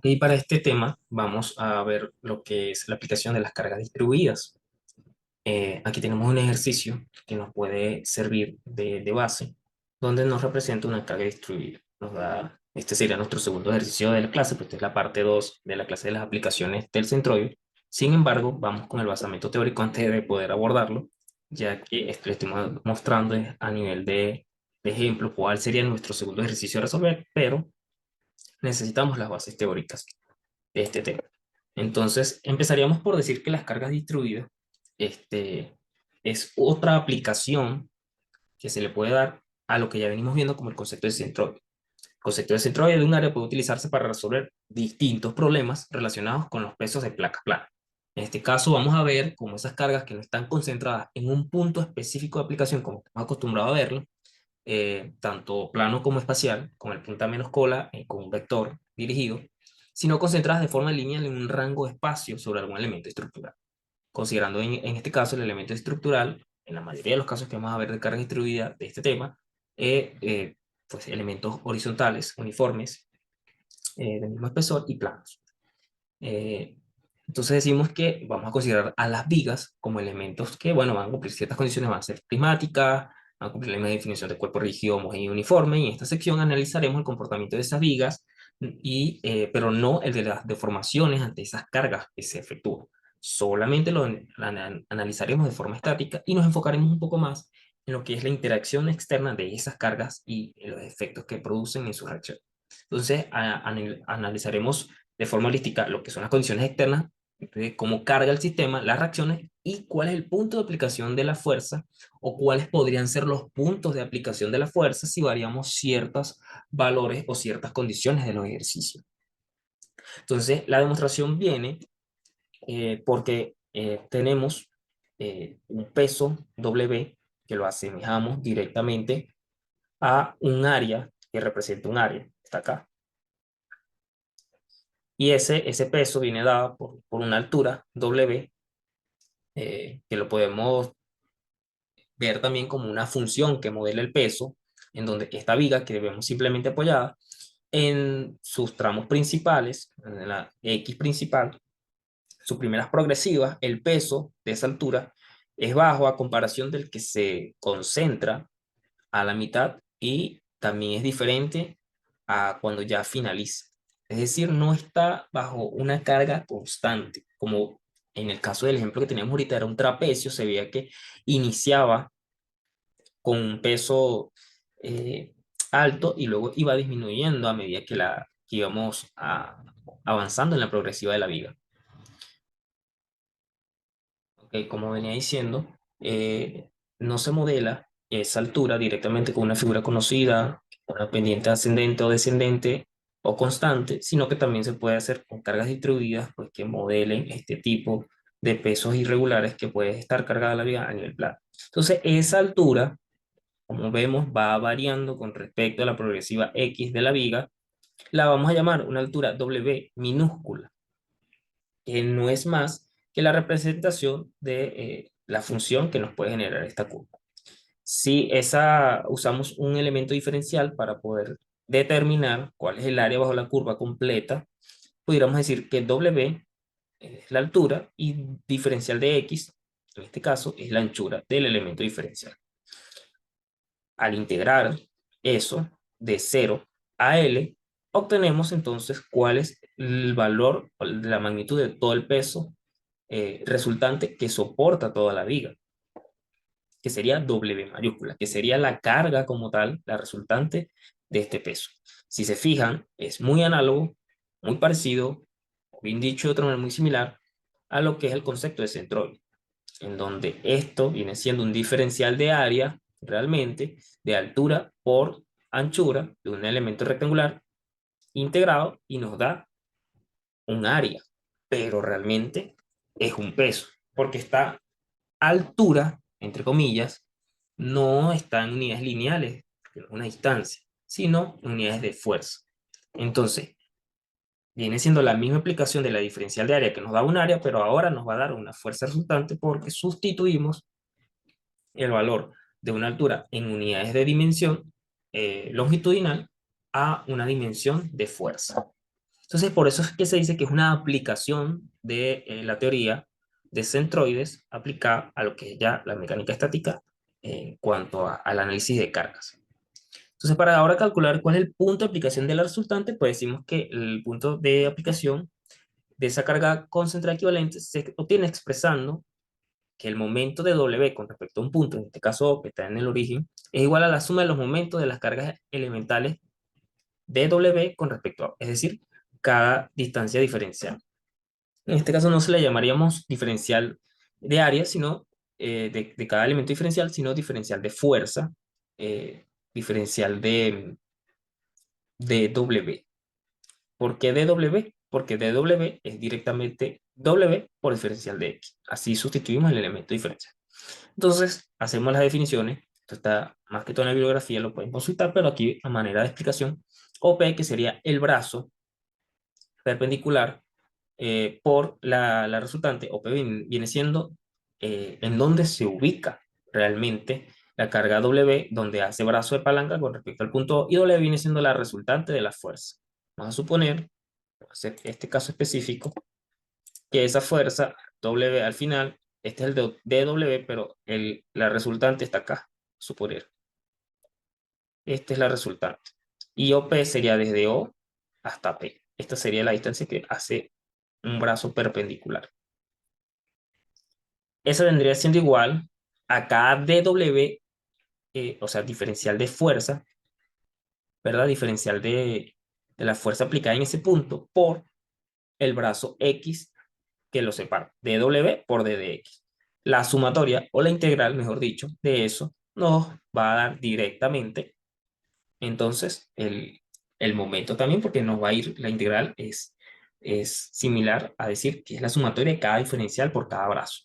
Ok, para este tema vamos a ver lo que es la aplicación de las cargas distribuidas. Aquí tenemos un ejercicio que nos puede servir de base, donde nos representa una carga distribuida. Este sería nuestro segundo ejercicio de la clase, pues esta es la parte 2 de la clase de las aplicaciones del centroide. Sin embargo, vamos con el basamento teórico antes de poder abordarlo, ya que esto le estoy mostrando a nivel de ejemplo cuál sería nuestro segundo ejercicio a resolver, pero necesitamos las bases teóricas de este tema. Entonces, empezaríamos por decir que las cargas distribuidas es otra aplicación que se le puede dar a lo que ya venimos viendo como el concepto de centroide. El concepto de centroide de un área puede utilizarse para resolver distintos problemas relacionados con los pesos de placas planas. En este caso, vamos a ver cómo esas cargas que no están concentradas en un punto específico de aplicación, como estamos acostumbrados a verlo, tanto plano como espacial, con el punta menos cola, con un vector dirigido, sino concentradas de forma lineal en un rango de espacio sobre algún elemento estructural. Considerando en este caso el elemento estructural, en la mayoría de los casos que vamos a ver de carga distribuida de este tema, pues elementos horizontales, uniformes, del mismo espesor y planos. Eh, entonces decimos que vamos a considerar a las vigas como elementos que, bueno, van a cumplir ciertas condiciones, van a ser prismáticas, van a cumplir la misma definición de cuerpo rígido, homogéneo y uniforme, y en esta sección analizaremos el comportamiento de esas vigas, pero no el de las deformaciones ante esas cargas que se efectúan. Solamente analizaremos de forma estática y nos enfocaremos un poco más en lo que es la interacción externa de esas cargas y los efectos que producen en su reacción. Entonces, analizaremos de forma holística lo que son las condiciones externas, cómo carga el sistema, las reacciones y cuál es el punto de aplicación de la fuerza o cuáles podrían ser los puntos de aplicación de la fuerza si variamos ciertos valores o ciertas condiciones de los ejercicios. Entonces, la demostración viene porque tenemos un peso W que lo asemejamos directamente a un área que representa un área, está acá. Y ese peso viene dado por una altura W, que lo podemos ver también como una función que modela el peso, en donde esta viga que vemos simplemente apoyada en sus tramos principales, en la X principal, sus primeras progresivas, el peso de esa altura es bajo a comparación del que se concentra a la mitad y también es diferente a cuando ya finaliza. Es decir, no está bajo una carga constante, como en el caso del ejemplo que teníamos ahorita, era un trapecio, se veía que iniciaba con un peso eh, alto y luego iba disminuyendo a medida que íbamos avanzando en la progresiva de la viga. Okay, como venía diciendo, no se modela esa altura directamente con una figura conocida, una pendiente ascendente o descendente o constante, sino que también se puede hacer con cargas distribuidas pues, que modelen este tipo de pesos irregulares que puede estar cargada la viga a nivel plano. Entonces, esa altura, como vemos, va variando con respecto a la progresiva X de la viga. La vamos a llamar una altura W minúscula, que no es más que la representación de la función que nos puede generar esta curva. Si usamos un elemento diferencial para poder determinar cuál es el área bajo la curva completa, pudiéramos decir que W es la altura y diferencial de X, en este caso, es la anchura del elemento diferencial. Al integrar eso de 0 a L, obtenemos entonces cuál es el valor de la magnitud de todo el peso resultante que soporta toda la viga, que sería W mayúscula, que sería la carga como tal, la resultante de este peso. Si se fijan, es muy análogo, muy parecido, o bien dicho de otra manera muy similar, a lo que es el concepto de centroide, en donde esto viene siendo un diferencial de área, realmente, de altura por anchura de un elemento rectangular integrado y nos da un área, pero realmente es un peso, porque esta altura, entre comillas, no está en unidades lineales, en una distancia, sino en unidades de fuerza. Entonces, viene siendo la misma aplicación de la diferencial de área que nos da un área, pero ahora nos va a dar una fuerza resultante porque sustituimos el valor de una altura en unidades de dimensión longitudinal a una dimensión de fuerza. Entonces, por eso es que se dice que es una aplicación de la teoría de centroides aplicada a lo que es ya la mecánica estática en cuanto al análisis de cargas. Entonces, para ahora calcular cuál es el punto de aplicación de la resultante, pues decimos que el punto de aplicación de esa carga concentrada equivalente se obtiene expresando que el momento de W con respecto a un punto, en este caso O, que está en el origen, es igual a la suma de los momentos de las cargas elementales de W con respecto a O, es decir, cada distancia diferencial. En este caso no se le llamaríamos diferencial de área, sino de cada elemento diferencial, sino diferencial de fuerza, diferencial de W. ¿Por qué de W? Porque de W es directamente W por diferencial de X. Así sustituimos el elemento diferencial. Entonces, hacemos las definiciones. Esto está más que todo en la bibliografía, lo pueden consultar, pero aquí a manera de explicación, OP, que sería el brazo perpendicular por la resultante, OP viene siendo en donde se ubica realmente la carga W, donde hace brazo de palanca con respecto al punto O, y W viene siendo la resultante de la fuerza. Vamos a suponer, este caso específico, que esa fuerza W al final, este es el de DW, pero la resultante está acá, suponer. Esta es la resultante. Y OP sería desde O hasta P. Esta sería la distancia que hace un brazo perpendicular. Esa vendría siendo igual a cada DW, o sea, diferencial de fuerza, ¿verdad? Diferencial de la fuerza aplicada en ese punto por el brazo X que lo separa, dw por ddx. La sumatoria o la integral, mejor dicho, de eso nos va a dar directamente entonces el momento también, porque nos va a ir, la integral es similar a decir que es la sumatoria de cada diferencial por cada brazo.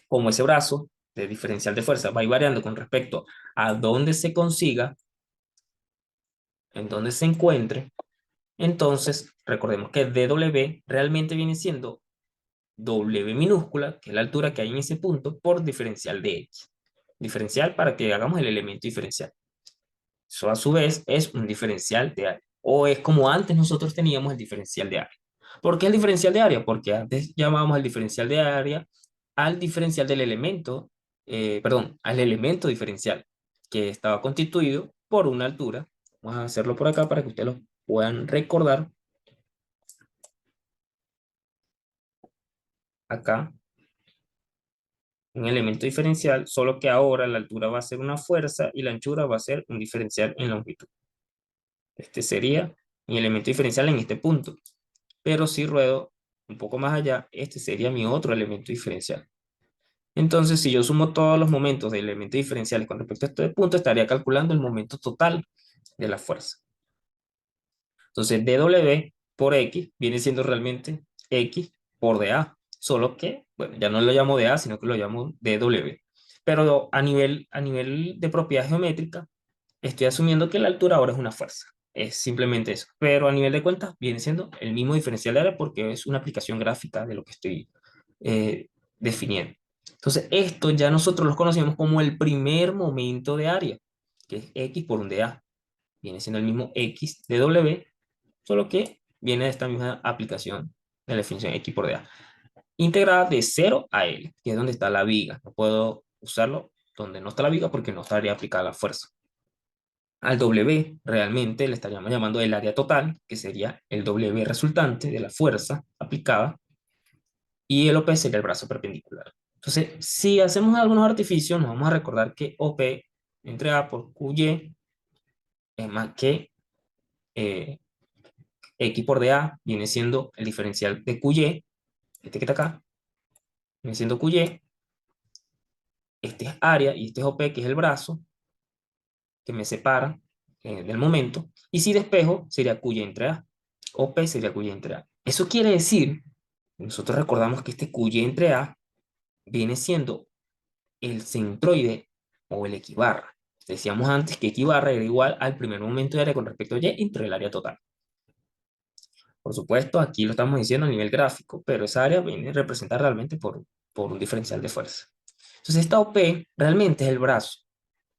Como ese brazo de diferencial de fuerza va a ir variando con respecto a dónde se consiga, en dónde se encuentre, entonces recordemos que dw realmente viene siendo W minúscula, que es la altura que hay en ese punto, por diferencial de X. Diferencial para que hagamos el elemento diferencial. Eso a su vez es un diferencial de área. O es como antes nosotros teníamos el diferencial de área. ¿Por qué el diferencial de área? Porque antes llamábamos el diferencial de área al diferencial del elemento, perdón, al elemento diferencial, que estaba constituido por una altura. Vamos a hacerlo por acá para que ustedes lo puedan recordar. Acá un elemento diferencial, solo que ahora la altura va a ser una fuerza y la anchura va a ser un diferencial en longitud. Este sería mi elemento diferencial en este punto. Pero si ruedo un poco más allá, este sería mi otro elemento diferencial. Entonces, si yo sumo todos los momentos de elementos diferenciales con respecto a este punto, estaría calculando el momento total de la fuerza. Entonces, dW por X viene siendo realmente X por dA, solo que, bueno, ya no lo llamo dA, sino que lo llamo dW. Pero a nivel de propiedad geométrica, estoy asumiendo que la altura ahora es una fuerza. Es simplemente eso. Pero a nivel de cuentas, viene siendo el mismo diferencial de área porque es una aplicación gráfica de lo que estoy eh, definiendo. Entonces, esto ya nosotros los conocemos como el primer momento de área, que es X por un dA. Viene siendo el mismo X de W, solo que viene de esta misma aplicación de la definición X por dA. Integrada de 0 a L, que es donde está la viga. No puedo usarlo donde no está la viga porque no estaría aplicada la fuerza. Al W realmente le estaríamos llamando el área total, que sería el W resultante de la fuerza aplicada, y el OP sería el brazo perpendicular. Entonces, si hacemos algunos artificios, nos vamos a recordar que OP entre A por QY es más que X por dA, viene siendo el diferencial de QY, este que está acá, viene siendo QY, este es área y este es OP, que es el brazo que me separa del momento, y si despejo sería QY entre A, OP sería QY entre A. Eso quiere decir, nosotros recordamos que este QY entre A viene siendo el centroide o el equibarra. Decíamos antes que equibarra era igual al primer momento de área con respecto a Y entre el área total. Por supuesto, aquí lo estamos diciendo a nivel gráfico, pero esa área viene representada realmente por un diferencial de fuerza. Entonces, esta OP realmente es el brazo.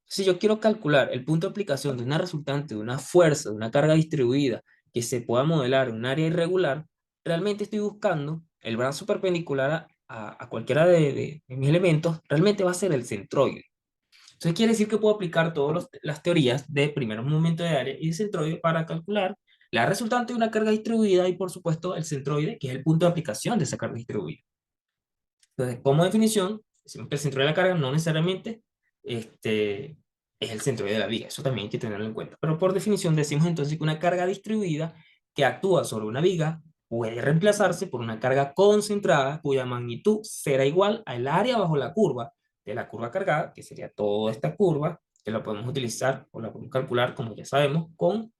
Si yo quiero calcular el punto de aplicación de una resultante, de una fuerza, de una carga distribuida que se pueda modelar en un área irregular, realmente estoy buscando el brazo perpendicular a cualquiera de mis elementos, realmente va a ser el centroide. Entonces quiere decir que puedo aplicar todas las teorías de primeros momentos de área y de centroide para calcular la resultante de una carga distribuida y por supuesto el centroide, que es el punto de aplicación de esa carga distribuida. Entonces, como definición, siempre el centroide de la carga no necesariamente es el centroide de la viga. Eso también hay que tenerlo en cuenta. Pero por definición decimos entonces que una carga distribuida que actúa sobre una viga puede reemplazarse por una carga concentrada cuya magnitud será igual al área bajo la curva de la curva cargada, que sería toda esta curva, que la podemos utilizar o la podemos calcular, como ya sabemos, con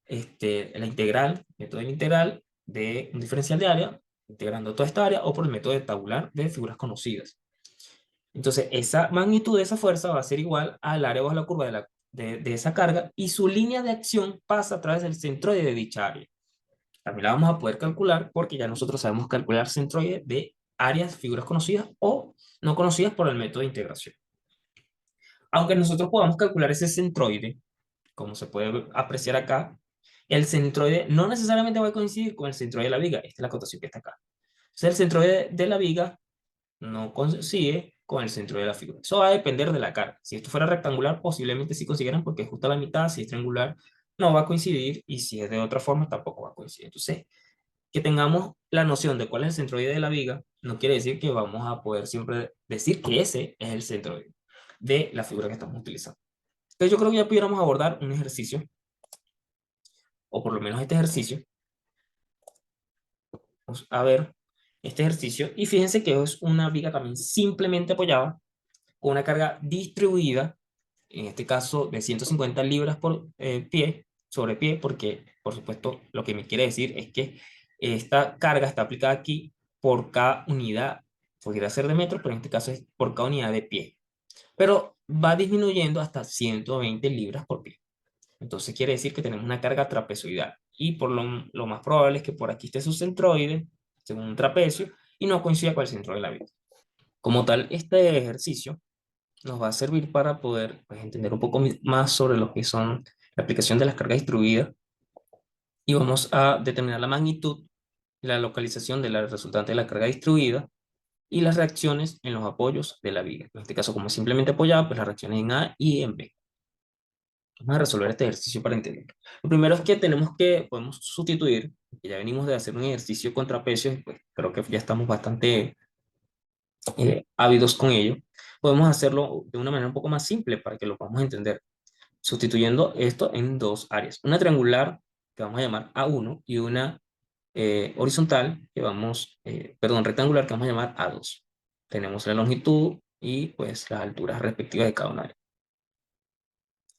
la integral, método de la integral de un diferencial de área, integrando toda esta área, o por el método de tabular de figuras conocidas. Entonces, esa magnitud de esa fuerza va a ser igual al área bajo la curva de esa carga y su línea de acción pasa a través del centroide de dicha área. También la vamos a poder calcular porque ya nosotros sabemos calcular centroide de áreas, figuras conocidas o no conocidas por el método de integración. Aunque nosotros podamos calcular ese centroide, como se puede apreciar acá, el centroide no necesariamente va a coincidir con el centroide de la viga. Esta es la acotación que está acá. Entonces, el centroide de la viga no consigue con el centro de la figura. Eso va a depender de la carga. Si esto fuera rectangular, posiblemente sí consiguieran porque es justo a la mitad. Si es triangular, no va a coincidir. Y si es de otra forma, tampoco va a coincidir. Entonces, que tengamos la noción de cuál es el centroide de la viga, no quiere decir que vamos a poder siempre decir que ese es el centroide de la figura que estamos utilizando. Entonces, yo creo que ya pudiéramos abordar un ejercicio, o por lo menos este ejercicio. Vamos a ver este ejercicio. Y fíjense que es una viga también simplemente apoyada con una carga distribuida, en este caso de 150 libras por pie, sobre pie, porque por supuesto lo que me quiere decir es que esta carga está aplicada aquí por cada unidad, podría ser de metros, pero en este caso es por cada unidad de pie. Pero va disminuyendo hasta 120 libras por pie. Entonces quiere decir que tenemos una carga trapezoidal. Y por lo más probable es que por aquí esté su centroide, según un trapecio, y no coincida con el centro de la viga. Como tal, este ejercicio nos va a servir para poder pues, entender un poco más sobre lo que son la aplicación de las cargas distribuidas y vamos a determinar la magnitud, la localización de la resultante de la carga distribuida y las reacciones en los apoyos de la viga. En este caso, como es simplemente apoyada, pues las reacciones en A y en B. Vamos a resolver este ejercicio para entender. Lo primero es que podemos sustituir, que ya venimos de hacer un ejercicio con trapecios, pues creo que ya estamos bastante ávidos con ello. Podemos hacerlo de una manera un poco más simple para que lo podamos entender, sustituyendo esto en dos áreas. Una triangular que vamos a llamar A1 y una horizontal perdón, rectangular que vamos a llamar A2. Tenemos la longitud y pues las alturas respectivas de cada una área.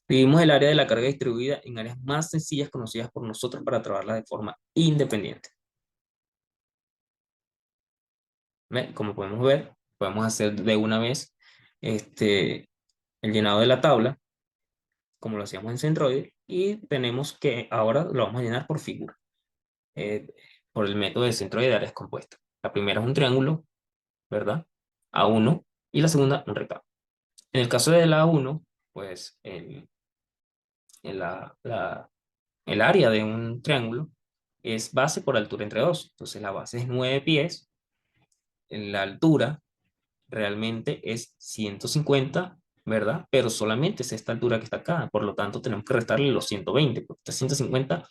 Dividimos el área de la carga distribuida en áreas más sencillas conocidas por nosotros para trabajarla de forma independiente. Como podemos ver, podemos hacer de una vez el llenado de la tabla, como lo hacíamos en Centroid, y tenemos que ahora lo vamos a llenar por figura, eh, por el método de Centroid de áreas compuestas. La primera es un triángulo, ¿verdad? A1, y la segunda un rectángulo. En el caso de la A1, pues el, el área de un triángulo es base por altura entre dos. Entonces la base es 9 pies, la altura realmente es 150, ¿verdad? Pero solamente es esta altura que está acá, por lo tanto tenemos que restarle los 120, porque esta 150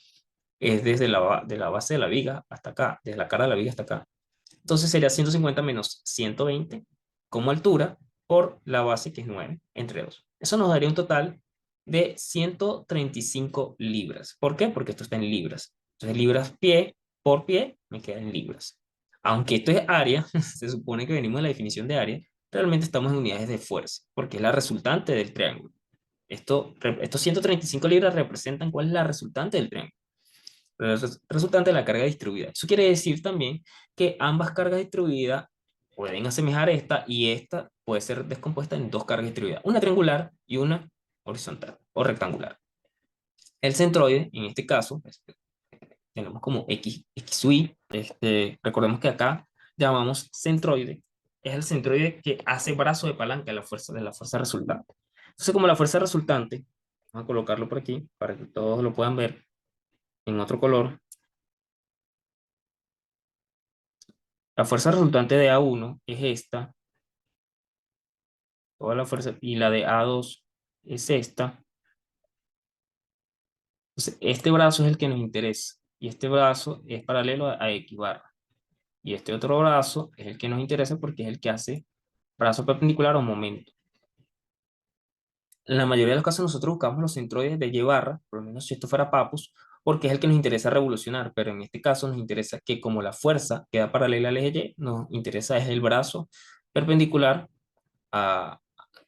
es desde de la base de la viga hasta acá, desde la cara de la viga hasta acá. Entonces sería 150 menos 120 como altura por la base que es 9 entre 2. Eso nos daría un total de 135 libras. ¿Por qué? Porque esto está en libras. Entonces libras pie por pie me queda en libras. Aunque esto es área, se supone que venimos de la definición de área, realmente estamos en unidades de fuerza, porque es la resultante del triángulo. Estos 135 libras representan cuál es la resultante del triángulo. Resultante de la carga distribuida. Eso quiere decir también que ambas cargas distribuidas pueden asemejar esta y esta puede ser descompuesta en dos cargas distribuidas, una triangular y una horizontal o rectangular. El centroide, en este caso, tenemos como X, Y. Recordemos que acá llamamos centroide. Es el centroide que hace brazo de palanca de la fuerza resultante. Entonces, como la fuerza resultante, vamos a colocarlo por aquí para que todos lo puedan ver. en otro color. La fuerza resultante de A1 es esta, toda la fuerza, y la de A2 es esta. Entonces, este brazo es el que nos interesa, y este brazo es paralelo a X barra. Y este otro brazo es el que nos interesa porque es el que hace brazo perpendicular o momento. En la mayoría de los casos nosotros buscamos los centroides de Y barra, por lo menos si esto fuera Papus, porque es el que nos interesa revolucionar, pero en este caso nos interesa que como la fuerza queda paralela al eje Y, nos interesa es el brazo perpendicular a,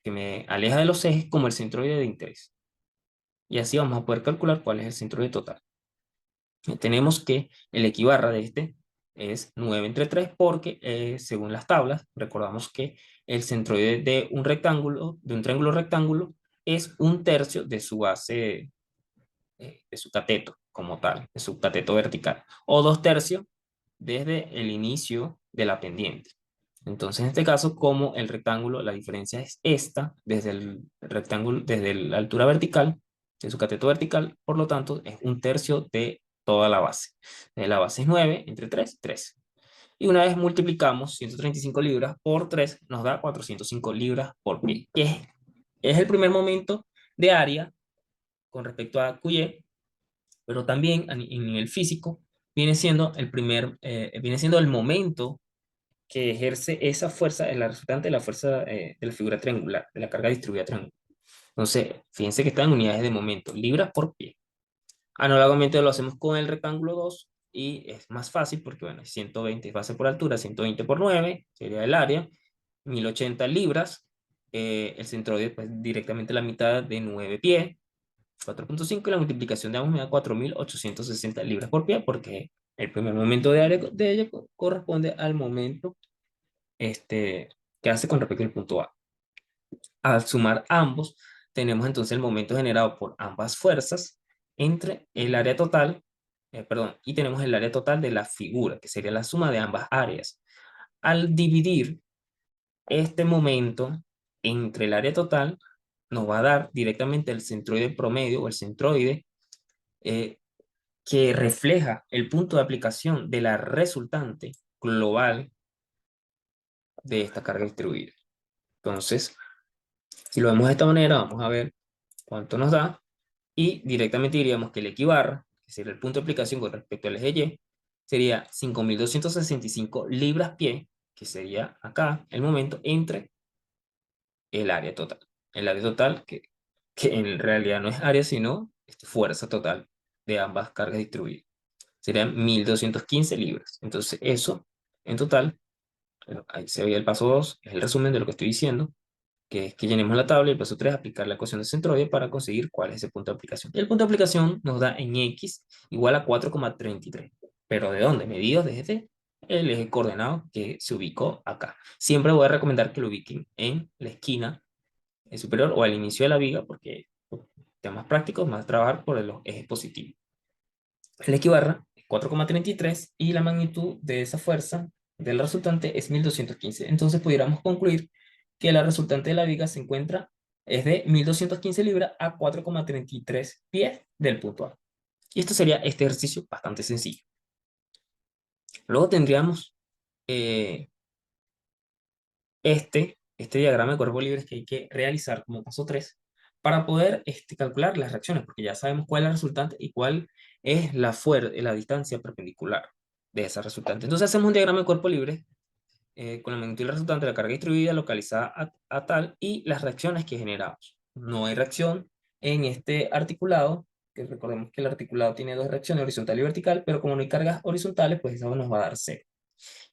que me aleja de los ejes como el centroide de interés. Y así vamos a poder calcular cuál es el centroide total. Tenemos que el equibarra de este es 9 entre 3 porque según las tablas, recordamos que el centroide de un rectángulo, de un triángulo rectángulo, es un tercio de su base, de su cateto como tal, de su cateto vertical, o dos tercios desde el inicio de la pendiente. Entonces, en este caso, como el rectángulo, la diferencia es esta, desde el rectángulo, desde la altura vertical, de su cateto vertical, por lo tanto, es un tercio de toda la base. La base es 9 entre 3, 3. Y una vez multiplicamos 135 libras por 3, nos da 405 libras por pie, que es el primer momento de área con respecto a QY, pero también en nivel físico viene siendo viene siendo el momento que ejerce esa fuerza, la resultante de la fuerza de la figura triangular, de la carga distribuida triangular. Entonces, fíjense que están en unidades de momento, libras por pie. Análogamente lo hacemos con el rectángulo 2 y es más fácil porque, bueno, 120 es base por altura, 120 por 9 sería el área, 1080 libras, el centroide pues directamente la mitad de 9 pies, 4.5 y la multiplicación de ambos me da 4.860 libras por pie porque el primer momento de área de ella corresponde al momento que hace con respecto al punto A. Al sumar ambos, tenemos entonces el momento generado por ambas fuerzas entre el área total, perdón, y tenemos el área total de la figura, que sería la suma de ambas áreas. Al dividir este momento entre el área total, nos va a dar directamente el centroide promedio o el centroide eh, que refleja el punto de aplicación de la resultante global de esta carga distribuida. Entonces, si lo vemos de esta manera, vamos a ver cuánto nos da y directamente diríamos que el equibarra, que sería el punto de aplicación con respecto al eje Y, sería 5.265 libras-pie, que sería acá el momento entre el área total. El área total que en realidad no es área, sino fuerza total de ambas cargas distribuidas. Serían 1.215 libras. Entonces eso, en total, bueno, ahí se veía el paso 2, es el resumen de lo que estoy diciendo, que es que llenemos la tabla y el paso 3, aplicar la ecuación de centroide para conseguir cuál es ese punto de aplicación. Y el punto de aplicación nos da en X igual a 4,33. ¿Pero de dónde? Medido desde el eje coordenado que se ubicó acá. Siempre voy a recomendar que lo ubiquen en la esquina superior o al inicio de la viga porque por temas prácticos más trabajar por los ejes positivos. El equibarra es 4,33 y la magnitud de esa fuerza del resultante es 1.215. Entonces pudiéramos concluir que la resultante de la viga se encuentra es de 1.215 libras a 4,33 pies del punto A. Y esto sería este ejercicio bastante sencillo. Luego tendríamos eh, este diagrama de cuerpos libres que hay que realizar como paso 3 para poder calcular las reacciones, porque ya sabemos cuál es la resultante y cuál es la distancia perpendicular de esa resultante. Entonces hacemos un diagrama de cuerpo libre con la magnitud y la resultante de la carga distribuida localizada a tal y las reacciones que generamos. No hay reacción en este articulado, que recordemos que el articulado tiene dos reacciones, horizontal y vertical, pero como no hay cargas horizontales, pues eso nos va a dar cero.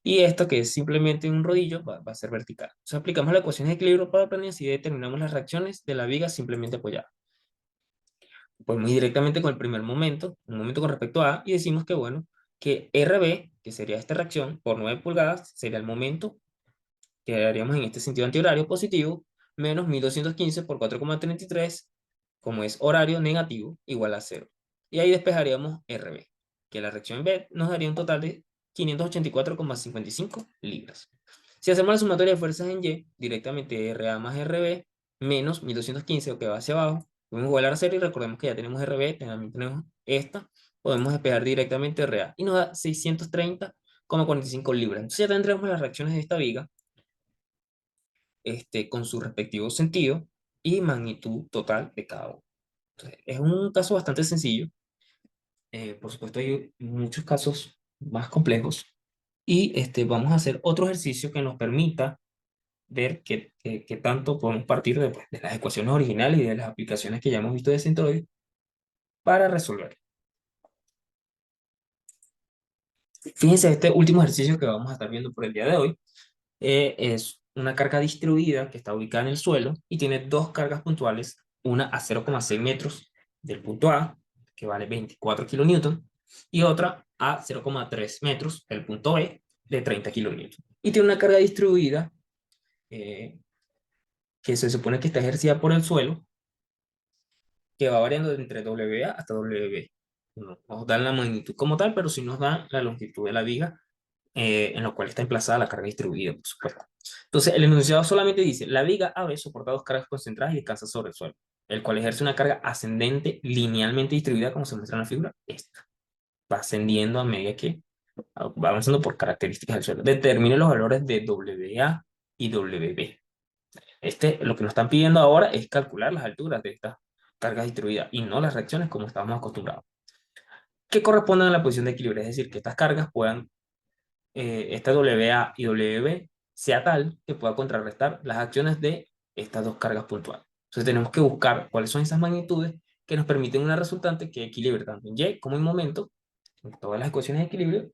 Y esto, que es simplemente un rodillo, va a ser vertical. Entonces aplicamos la ecuación de equilibrio para planear y determinamos las reacciones de la viga simplemente apoyada. Pues muy directamente con el primer momento, un momento con respecto a A, y decimos que, bueno, que RB, que sería esta reacción, por 9 pulgadas, sería el momento que haríamos en este sentido antihorario positivo, menos 1.215 por 4,33, como es horario negativo, igual a 0. Y ahí despejaríamos RB, que la reacción B nos daría un total de 584,55 libras. Si hacemos la sumatoria de fuerzas en Y, directamente RA más RB menos 1.215, o que va hacia abajo, podemos igualar a 0 y recordemos que ya tenemos RB, también tenemos esta, podemos despejar directamente RA y nos da 630,45 libras. Entonces ya tendremos las reacciones de esta viga con su respectivo sentido y magnitud total de cada uno. Entonces, es un caso bastante sencillo. Por supuesto, hay muchos casos más complejos y vamos a hacer otro ejercicio que nos permita ver qué tanto podemos partir de, pues, de las ecuaciones originales y de las aplicaciones que ya hemos visto de centroide para resolver. Fíjense, este último ejercicio que vamos a estar viendo por el día de hoy es una carga distribuida que está ubicada en el suelo y tiene dos cargas puntuales, una a 0,6 metros del punto A, que vale 24 kilonewton, y otra a 0,3 metros del punto B, de 30 kilonewton. Y tiene una carga distribuida eh, que se supone que está ejercida por el suelo, que va variando entre WA hasta WB. No nos dan la magnitud como tal, pero sí nos da la longitud de la viga en lo cual está emplazada la carga distribuida, por supuesto. Entonces, el enunciado solamente dice, la viga AB soporta dos cargas concentradas y descansa sobre el suelo, el cual ejerce una carga ascendente linealmente distribuida, como se muestra en la figura. Esta va ascendiendo a medida que va avanzando por características del suelo. Determine los valores de WA y WB. Lo que nos están pidiendo ahora es calcular las alturas de estas cargas distribuidas y no las reacciones como estábamos acostumbrados, que corresponden a la posición de equilibrio, es decir, que estas cargas puedan esta WA y WB sea tal que pueda contrarrestar las acciones de estas dos cargas puntuales. Entonces tenemos que buscar cuáles son esas magnitudes que nos permiten una resultante que equilibre tanto en Y como en momento, en todas las ecuaciones de equilibrio,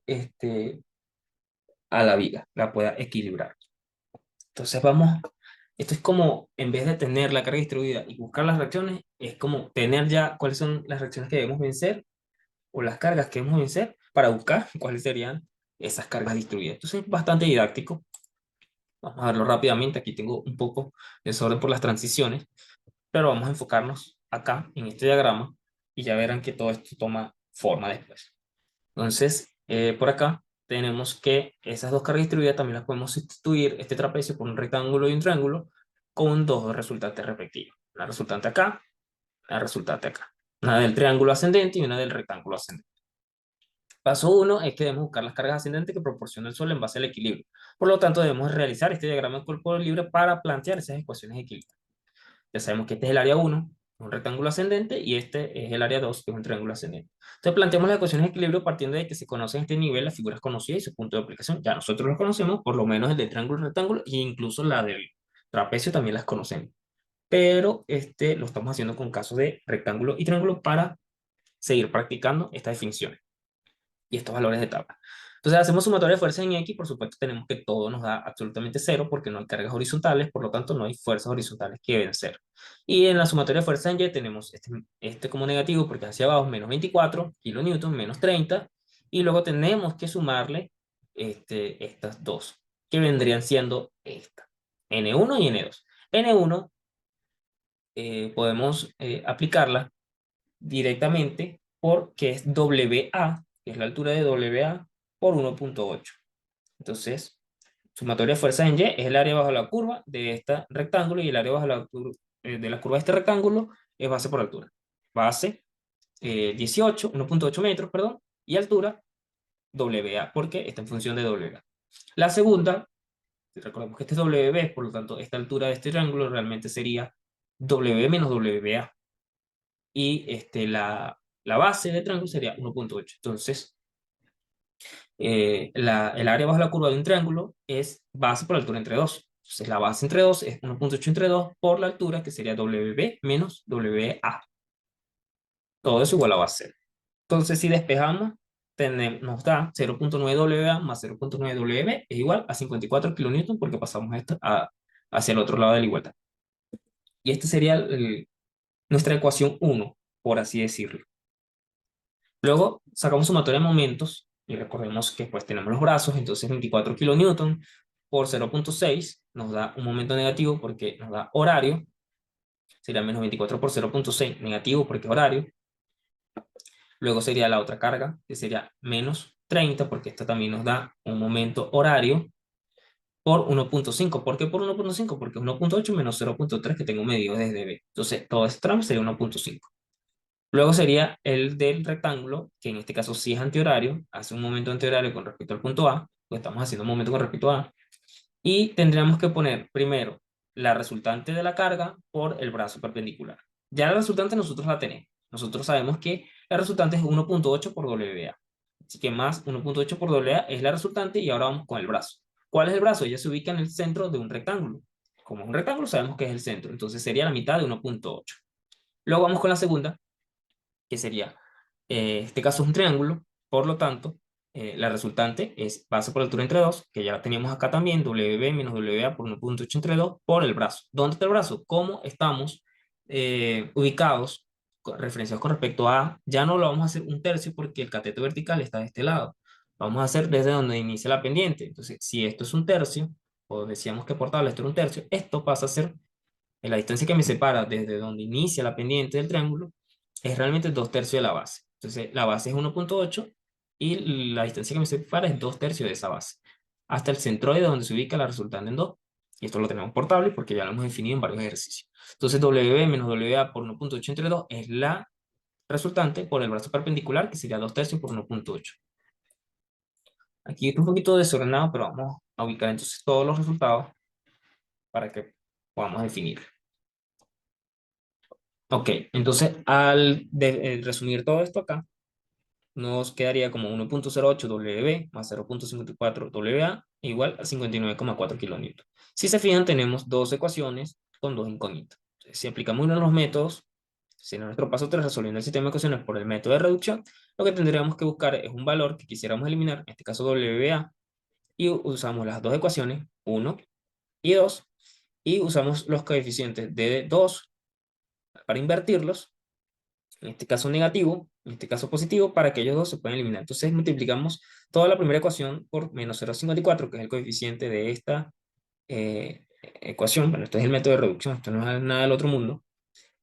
a la viga, la pueda equilibrar. Entonces esto es como, en vez de tener la carga distribuida y buscar las reacciones, es como tener ya cuáles son las reacciones que debemos vencer o las cargas que debemos vencer para buscar cuáles serían esas cargas distribuidas. Entonces es bastante didáctico. Vamos a verlo rápidamente. Aquí tengo un poco de desorden por las transiciones, pero vamos a enfocarnos acá en este diagrama y ya verán que todo esto toma forma después. Entonces, por acá tenemos que esas dos cargas distribuidas también las podemos sustituir, este trapecio, por un rectángulo y un triángulo con dos resultantes respectivos. Una resultante acá, una resultante acá. Una del triángulo ascendente y una del rectángulo ascendente. Paso 1 es que debemos buscar las cargas ascendentes que proporciona el Sol en base al equilibrio. Por lo tanto, debemos realizar este diagrama de cuerpo libre para plantear esas ecuaciones de equilibrio. Ya sabemos que este es el área 1, un rectángulo ascendente, y este es el área 2, que es un triángulo ascendente. Entonces, planteamos las ecuaciones de equilibrio partiendo de que se conocen en este nivel las figuras conocidas y su punto de aplicación. Ya nosotros los conocemos, por lo menos el del triángulo y rectángulo, e incluso la del trapecio también las conocemos. Pero lo estamos haciendo con casos de rectángulo y triángulo para seguir practicando estas definiciones y estos valores de tabla. Entonces hacemos sumatoria de fuerzas en X, por supuesto tenemos que todo nos da absolutamente cero porque no hay cargas horizontales, por lo tanto no hay fuerzas horizontales que vencer. Y en la sumatoria de fuerzas en Y tenemos este como negativo porque hacia abajo es menos 24 kilonewton, menos 30, y luego tenemos que sumarle estas dos, que vendrían siendo esta, N1 y N2. N1 podemos aplicarla directamente porque es WA, que es la altura de WA por 1,8. Entonces, sumatoria de fuerzas en Y es el área bajo la curva de este rectángulo y el área bajo de la curva de este rectángulo es base por altura. Base 1,8 metros, perdón, y altura WA, porque está en función de WA. La segunda, recordemos que este es WB, por lo tanto, esta altura de este triángulo realmente sería W menos WA. Y la base del triángulo sería 1,8. Entonces, el área bajo la curva de un triángulo es base por altura entre 2. Entonces, la base entre 2 es 1,8 entre 2 por la altura, que sería WB menos WA. Todo eso igual a base. Entonces, si despejamos, nos da 0,9 WA más 0,9 WB es igual a 54 kilonewton porque pasamos esto hacia el otro lado de la igualdad. Y esta sería nuestra ecuación 1, por así decirlo. Luego sacamos sumatoria de momentos y recordemos que pues tenemos los brazos, entonces 24 kilonewton por 0,6 nos da un momento negativo porque nos da horario, sería menos 24 por 0,6 negativo porque es horario. Luego sería la otra carga, que sería menos 30 porque esta también nos da un momento horario por 1,5. ¿Por qué por 1,5? Porque es 1,8 menos 0,3 que tengo medido desde B. Entonces todo este tramo sería 1,5. Luego sería el del rectángulo, que en este caso sí es antihorario, hace un momento antihorario con respecto al punto A, pues estamos haciendo un momento con respecto a A, y tendríamos que poner primero la resultante de la carga por el brazo perpendicular. Ya la resultante nosotros la tenemos. Nosotros sabemos que la resultante es 1.8 por WA. Así que más 1.8 por WA es la resultante y ahora vamos con el brazo. ¿Cuál es el brazo? Ella se ubica en el centro de un rectángulo. Como es un rectángulo sabemos que es el centro, entonces sería la mitad de 1.8. Luego vamos con la segunda, que sería, este caso es un triángulo, por lo tanto, la resultante es base por altura entre 2, que ya la teníamos acá también, WB menos WA por 1.8 entre 2 por el brazo. ¿Dónde está el brazo? ¿Cómo estamos ubicados, referenciados con respecto a, ya no lo vamos a hacer un tercio porque el cateto vertical está de este lado. Vamos a hacer desde donde inicia la pendiente. Entonces, si esto es un tercio, o decíamos que por tabla esto era un tercio, esto pasa a ser la distancia que me separa desde donde inicia la pendiente del triángulo es realmente 2 tercios de la base. Entonces, la base es 1.8 y la distancia que me separa es 2 tercios de esa base. Hasta el centroide donde se ubica la resultante en 2. Y esto lo tenemos por tabla porque ya lo hemos definido en varios ejercicios. Entonces, WB menos WA por 1.8 entre 2 es la resultante por el brazo perpendicular, que sería 2 tercios por 1.8. Aquí está un poquito desordenado, pero vamos a ubicar entonces todos los resultados para que podamos definir. Ok, entonces resumir todo esto acá, nos quedaría como 1.08 WB más 0.54 WA igual a 59,4 kilonewton. Si se fijan, tenemos dos ecuaciones con dos incógnitas. Entonces, si aplicamos uno de los métodos, si en nuestro paso 3 resolviendo el sistema de ecuaciones por el método de reducción, lo que tendríamos que buscar es un valor que quisiéramos eliminar, en este caso WA, y usamos las dos ecuaciones, 1 y 2, y usamos los coeficientes de 2 para invertirlos, en este caso negativo, en este caso positivo, para que ellos dos se puedan eliminar. Entonces multiplicamos toda la primera ecuación por menos 0,54, que es el coeficiente de esta ecuación. Bueno, esto es el método de reducción, esto no es nada del otro mundo.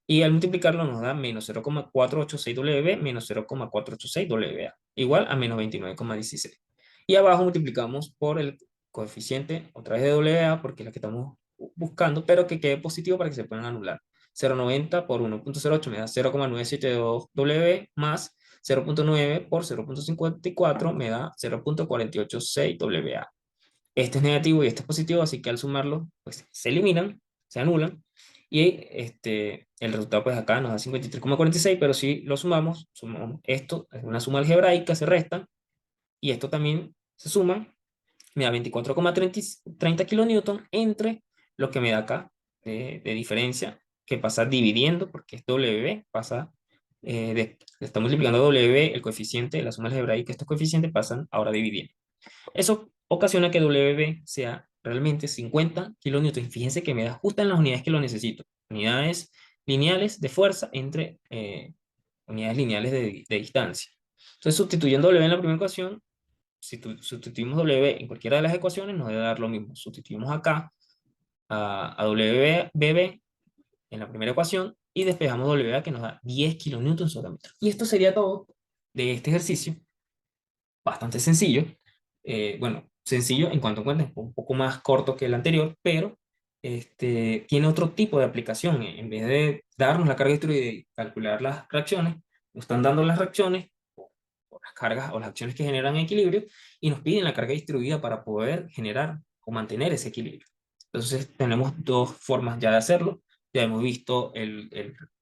Y al multiplicarlo nos da menos 0,486 WB menos 0,486 WA, igual a menos 29,16. Y abajo multiplicamos por el coeficiente, otra vez de WA, porque es la que estamos buscando, pero que quede positivo para que se puedan anular. 0,90 por 1.08 me da 0,972 W más 0,9 por 0,54 me da 0,486 WA. Este es negativo y este es positivo, así que al sumarlo, pues se eliminan, se anulan. Y el resultado, pues acá nos da 53,46, pero si lo sumamos esto, es una suma algebraica, se restan, y esto también se suma, me da 24,30 kilonewton entre lo que me da acá de diferencia, que pasa dividiendo, porque es W, pasa, está multiplicando W, el coeficiente, la suma algebraica, estos coeficientes pasan ahora dividiendo. Eso ocasiona que WB sea realmente 50 kilonewtons. Fíjense que me da justo en las unidades que lo necesito. Unidades lineales de fuerza entre unidades lineales de distancia. Entonces, sustituyendo W en la primera ecuación, si sustituimos W en cualquiera de las ecuaciones, nos debe dar lo mismo. Sustituimos acá a WB en la primera ecuación y despejamos WA que nos da 10 kilonewtons sobre metro. Y esto sería todo de este ejercicio, bastante sencillo. Bueno, sencillo en cuanto a cuenta, un poco más corto que el anterior, pero tiene otro tipo de aplicación. En vez de darnos la carga distribuida y calcular las reacciones, nos están dando las reacciones o las cargas o las acciones que generan equilibrio y nos piden la carga distribuida para poder generar o mantener ese equilibrio. Entonces tenemos dos formas ya de hacerlo. Ya hemos visto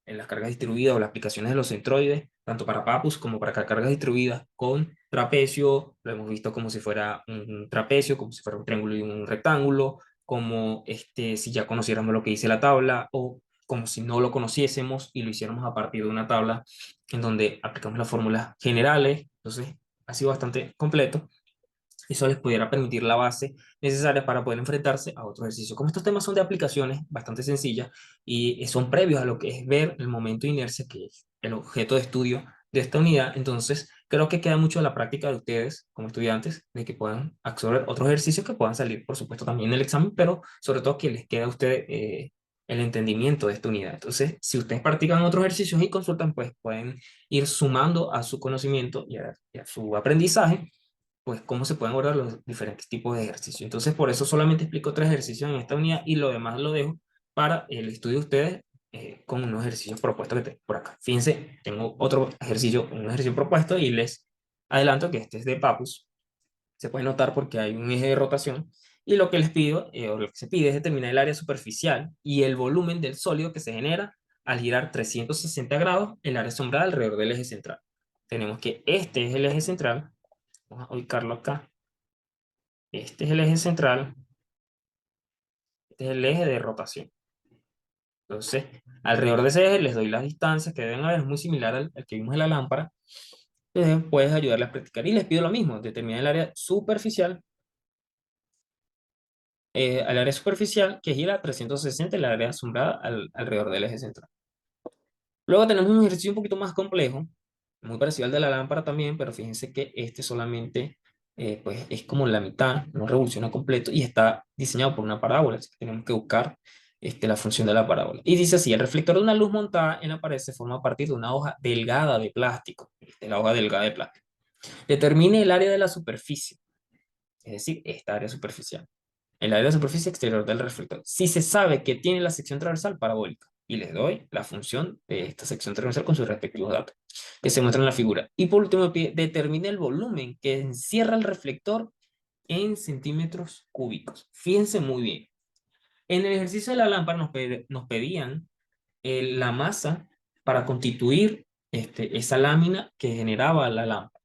las cargas distribuidas o las aplicaciones de los centroides, tanto para papus como para cargas distribuidas con trapecio. Lo hemos visto como si fuera un trapecio, como si fuera un triángulo y un rectángulo, como si ya conociéramos lo que dice la tabla o como si no lo conociésemos y lo hiciéramos a partir de una tabla en donde aplicamos las fórmulas generales. Entonces ha sido bastante completo. Eso les pudiera permitir la base necesaria para poder enfrentarse a otros ejercicios. Como estos temas son de aplicaciones bastante sencillas y son previos a lo que es ver el momento de inercia, que es el objeto de estudio de esta unidad, entonces creo que queda mucho de la práctica de ustedes como estudiantes, de que puedan absorber otros ejercicios que puedan salir, por supuesto, también en el examen, pero sobre todo que les quede a ustedes el entendimiento de esta unidad. Entonces, si ustedes practican otros ejercicios y consultan, pues pueden ir sumando a su conocimiento y a su aprendizaje pues cómo se pueden abordar los diferentes tipos de ejercicios. Entonces, por eso solamente explico 3 ejercicios en esta unidad y lo demás lo dejo para el estudio de ustedes con unos ejercicios propuestos que tengo por acá. Fíjense, tengo otro ejercicio, un ejercicio propuesto y les adelanto que este es de Papus. Se puede notar porque hay un eje de rotación y lo que les pido, o lo que se pide es determinar el área superficial y el volumen del sólido que se genera al girar 360 grados el área sombrada alrededor del eje central. Tenemos que este es el eje central, vamos a ubicarlo acá, este es el eje central, este es el eje de rotación. Entonces, alrededor de ese eje les doy las distancias que deben haber, es muy similar al que vimos en la lámpara. Entonces, puedes ayudarles a practicar y les pido lo mismo, determinar el área superficial, al área superficial que gira 360 el área asombrada alrededor del eje central. Luego tenemos un ejercicio un poquito más complejo, muy parecido al de la lámpara también, pero fíjense que este solamente pues es como la mitad, no revoluciona completo y está diseñado por una parábola, así que tenemos que buscar la función de la parábola. Y dice así, el reflector de una luz montada en la pared se forma a partir de una hoja delgada de plástico, la hoja delgada de plástico. Determine el área de la superficie, es decir, esta área superficial. El área de superficie exterior del reflector. Si se sabe que tiene la sección transversal parabólica y les doy la función de esta sección transversal con sus respectivos datos que se muestran en la figura. Y por último, determine el volumen que encierra el reflector en centímetros cúbicos. Fíjense muy bien. En el ejercicio de la lámpara nos pedían la masa para constituir esa lámina que generaba la lámpara.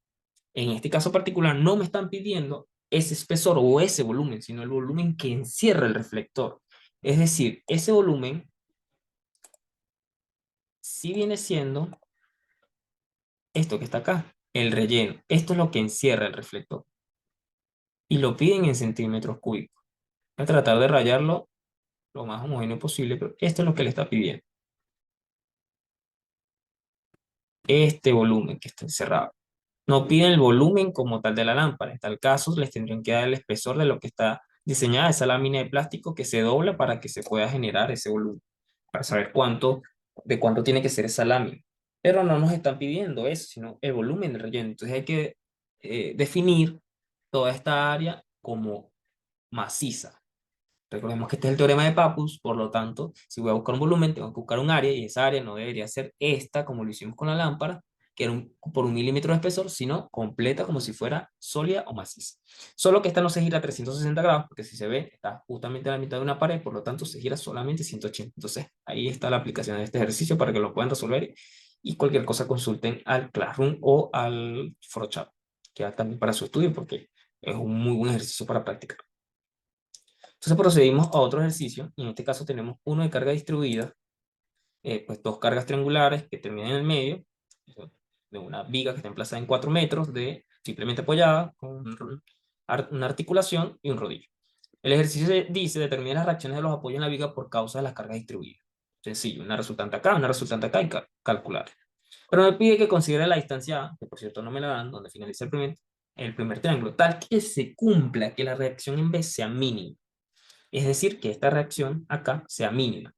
En este caso particular no me están pidiendo ese espesor o ese volumen, sino el volumen que encierra el reflector. Es decir, ese volumen sí viene siendo esto que está acá, el relleno. Esto es lo que encierra el reflector. Y lo piden en centímetros cúbicos. Voy a tratar de rayarlo lo más homogéneo posible, pero esto es lo que le está pidiendo. Este volumen que está encerrado. No piden el volumen como tal de la lámpara. En tal caso, les tendrían que dar el espesor de lo que está diseñada esa lámina de plástico que se dobla para que se pueda generar ese volumen, para saber de cuánto tiene que ser esa lámina. Pero no nos están pidiendo eso, sino el volumen del relleno. Entonces hay que definir toda esta área como maciza. Recordemos que este es el teorema de Pappus, por lo tanto, si voy a buscar un volumen, tengo que buscar un área y esa área no debería ser esta, como lo hicimos con la lámpara, que era por 1 milímetro de espesor, sino completa como si fuera sólida o maciza. Solo que esta no se gira a 360 grados, porque si se ve, está justamente a la mitad de una pared, por lo tanto se gira solamente 180. Entonces, ahí está la aplicación de este ejercicio para que lo puedan resolver y cualquier cosa consulten al Classroom o al Flowchart, que va también para su estudio porque es un muy buen ejercicio para practicar. Entonces procedimos a otro ejercicio, y en este caso tenemos uno de carga distribuida, pues dos cargas triangulares que terminan en el medio, de una viga que está emplazada en 4 metros, simplemente apoyada con una articulación y un rodillo. El ejercicio dice, determina las reacciones de los apoyos en la viga por causa de las cargas distribuidas. Sencillo, una resultante acá, una resultante acá y calcular. Pero me pide que considere la distancia A, que por cierto no me la dan, donde finaliza el primer triángulo, tal que se cumpla que la reacción en B sea mínima. Es decir, que esta reacción acá sea mínima.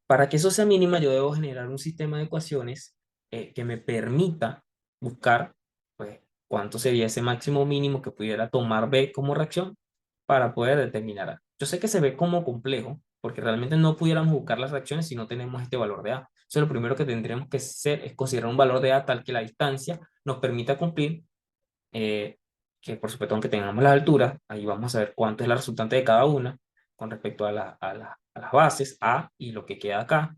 Para que eso sea mínima, yo debo generar un sistema de ecuaciones que me permita buscar pues, cuánto sería ese máximo mínimo que pudiera tomar B como reacción para poder determinar A. Yo sé que se ve como complejo, porque realmente no pudiéramos buscar las reacciones si no tenemos este valor de A. Entonces, lo primero que tendríamos que hacer es considerar un valor de A tal que la distancia nos permita cumplir eh, que por supuesto, aunque tengamos las alturas, ahí vamos a ver cuánto es la resultante de cada una con respecto a las bases, A y lo que queda acá,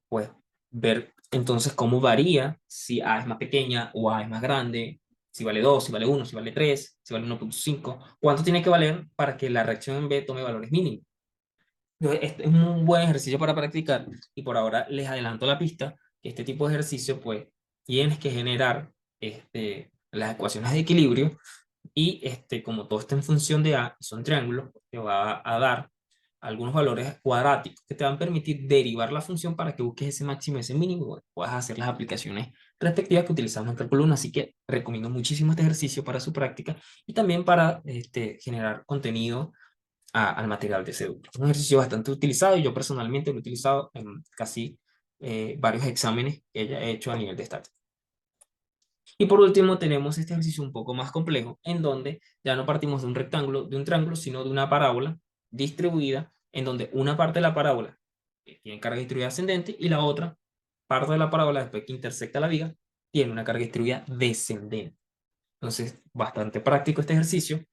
pues ver entonces cómo varía si A es más pequeña o A es más grande, si vale 2, si vale 1, si vale 3, si vale 1,5, cuánto tiene que valer para que la reacción en B tome valores mínimos. Entonces, este es un buen ejercicio para practicar y por ahora les adelanto la pista que este tipo de ejercicio pues tienes que generar las ecuaciones de equilibrio y como todo está en función de A, son triángulos, te va a dar algunos valores cuadráticos que te van a permitir derivar la función para que busques ese máximo y ese mínimo y puedas hacer las aplicaciones respectivas que utilizamos en cálculo 1. Así que recomiendo muchísimo este ejercicio para su práctica y también para generar contenido al material de Seduc. Es un ejercicio bastante utilizado y yo personalmente lo he utilizado en casi varios exámenes que he hecho a nivel de estática. Y por último tenemos este ejercicio un poco más complejo, en donde ya no partimos de un rectángulo, de un triángulo, sino de una parábola distribuida, en donde una parte de la parábola tiene carga distribuida ascendente, y la otra parte de la parábola, después que intersecta la viga, tiene una carga distribuida descendente. Entonces, bastante práctico este ejercicio.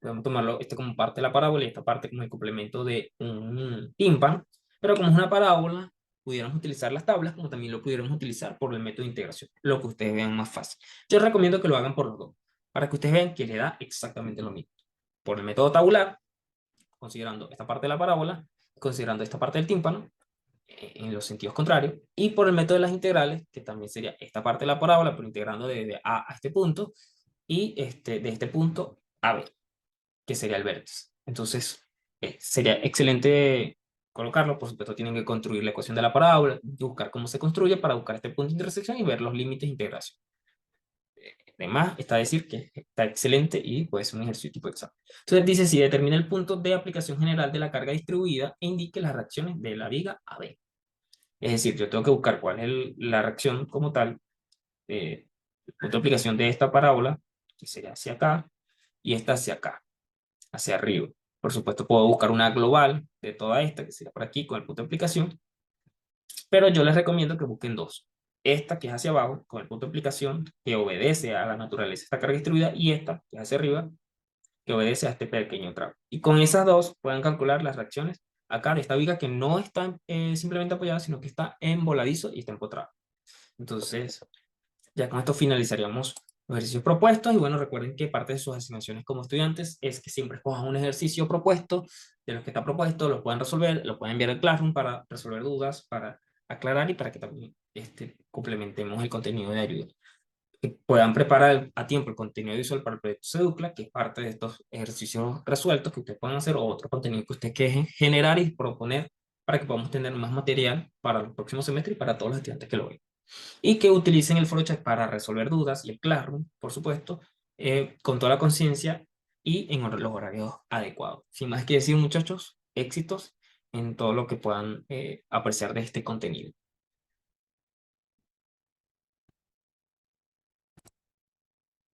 Podemos tomarlo este como parte de la parábola y esta parte como el complemento de un tímpano, pero como es una parábola, pudiéramos utilizar las tablas como también lo pudiéramos utilizar por el método de integración, lo que ustedes vean más fácil. Yo recomiendo que lo hagan por los dos, para que ustedes vean que le da exactamente lo mismo. Por el método tabular, considerando esta parte de la parábola, considerando esta parte del tímpano, en los sentidos contrarios, y por el método de las integrales, que también sería esta parte de la parábola, pero integrando desde A a este punto, y de este punto a B, que sería el vértice. Entonces, sería excelente colocarlo. Por supuesto, tienen que construir la ecuación de la parábola, buscar cómo se construye para buscar este punto de intersección y ver los límites de integración. Además, está a decir que está excelente y puede ser un ejercicio tipo examen. Entonces dice, si determina el punto de aplicación general de la carga distribuida e indique las reacciones de la viga AB. Es decir, yo tengo que buscar cuál es la reacción como tal, el punto de aplicación de esta parábola, que sería hacia acá, y esta hacia acá, hacia arriba. Por supuesto, puedo buscar una global de toda esta, que sería por aquí, con el punto de aplicación, pero yo les recomiendo que busquen dos. Esta, que es hacia abajo, con el punto de aplicación, que obedece a la naturaleza de esta carga distribuida, y esta, que es hacia arriba, que obedece a este pequeño tramo. Y con esas dos pueden calcular las reacciones acá de esta viga que no está simplemente apoyada, sino que está en voladizo y está empotrada. Entonces, ya con esto finalizaríamos los ejercicios propuestos, y bueno, recuerden que parte de sus asignaciones como estudiantes es que siempre escojan un ejercicio propuesto, de los que está propuesto, lo pueden resolver, lo pueden enviar al Classroom para resolver dudas, para aclarar y para que también complementemos el contenido de ayuda. Que puedan preparar a tiempo el contenido visual para el proyecto Seducla, que es parte de estos ejercicios resueltos que ustedes pueden hacer, o otro contenido que ustedes quieran generar y proponer para que podamos tener más material para el próximo semestre y para todos los estudiantes que lo vean, y que utilicen el ForoChat para resolver dudas y el Classroom, por supuesto, con toda la conciencia y en los horarios adecuados. Sin más que decir, muchachos, éxitos en todo lo que puedan apreciar de este contenido.